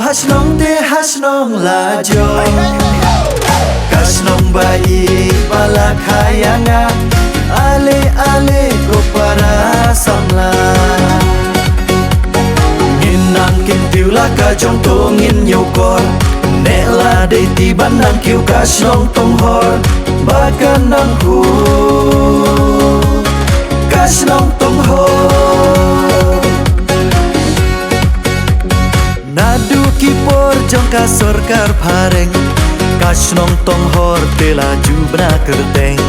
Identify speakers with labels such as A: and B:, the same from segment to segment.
A: hash nong te hash nong la jo Kash nong baik bala kayanga Ale ale ko para samla Ngin nang kim tiu la ka jong to ngin nhiều cor Nè la đây ti ban nang kiu kash nong tong hor Ba ka nang hu Kash nong tong hor Nadu kipor jong ka sorkar pareng Kash nong tong hor tela jubna kerteng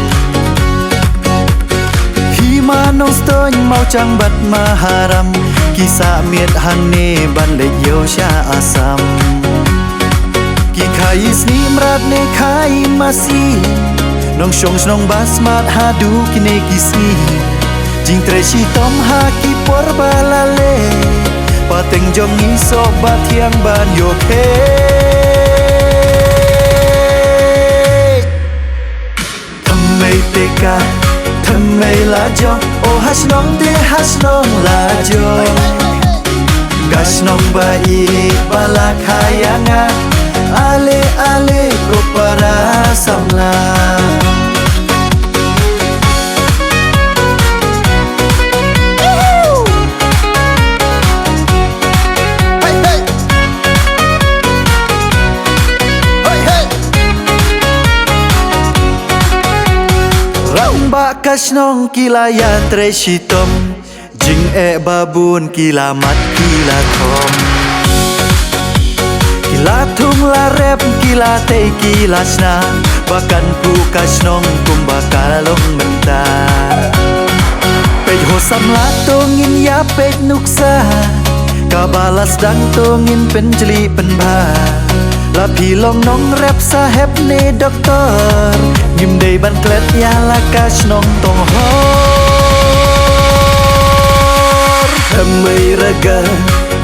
A: Hima nong stony mau chang bat maharam Kisah miet hane ban le yo sha asam Ki khai sni mrat ne khai masi Nong shong nong basmat hadu kine kisni Jing tre shi tom ha kipor balale Pateng jong ni sobat yang ban yo ke Thamai teka Thamai la jo Oh hash nong te hash nong la jo Kash nong baik bala kayanga Ale ale ko para samla Rambak kash nong kila ya tre shitom Jing babun kila mat kila kom Kila tung la rep kila te kila sna Bahkan ku kash nong kum bakalong menta Pej ho samla tongin ya pej nuksa Kabalas dang tongin penjeli penba La pilong nong rep saheb ne doktor Ngim day ban klet ya la kash nong tong hor Thamai raga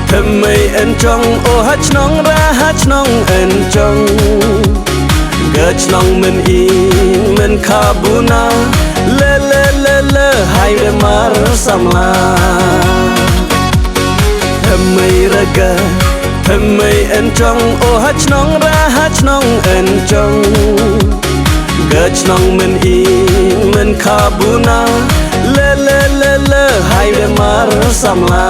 A: Thamai en chong Oh hach nong ra hach nong en chong Gach nong men in men kabuna Le le le le hai re mar samla Thamai raga Thamai en chong Oh hach nong ra hach nong en chong Gach nong men in men kabuna Le le le le hai re mar samla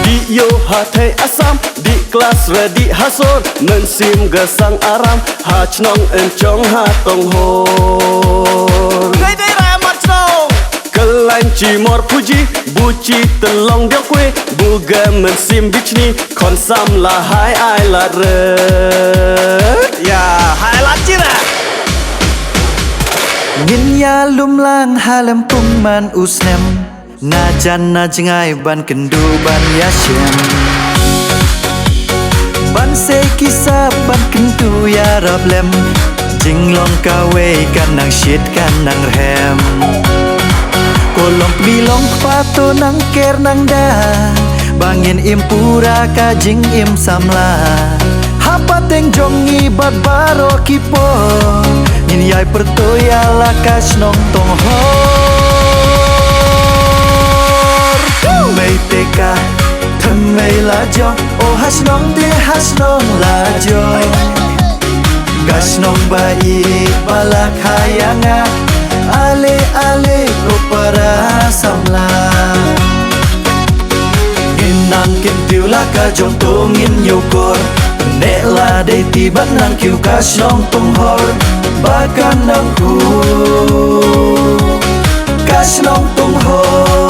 A: Di yo ha thei asam Di kelas ready hasor Men sim gesang aram Hach nong en chong ha tong hor Ngay đây là mặt nong Kelan chi mor puji Buci telong dia kue Buga men sim bichni Kon sam la hai ai la re Ya hai la chira Ngin ya lum lang halem pung man usnem Na jan na jengai ban kendu ban ya shem Ban se kisah ban kendu ya rab lem Jing long kawe kan nang shit kan nang rem Kolong bilong pato nang ker nang da Bangin impura ka jing im samla Hapa teng jongi bat baro kipo Ngin yai pertoya la kash nong tong hor Thamai teka Thamai la jo Oh hash nong te hash nong la jo Kash nong baik bala kayanga Ale ale ko para samla Ngin nang kim tiu la ka jong to ngin nhiều cor Nè la đây ti bắt nang kiu kash nong tong hor Ba ka nang hu Kash nong tong hor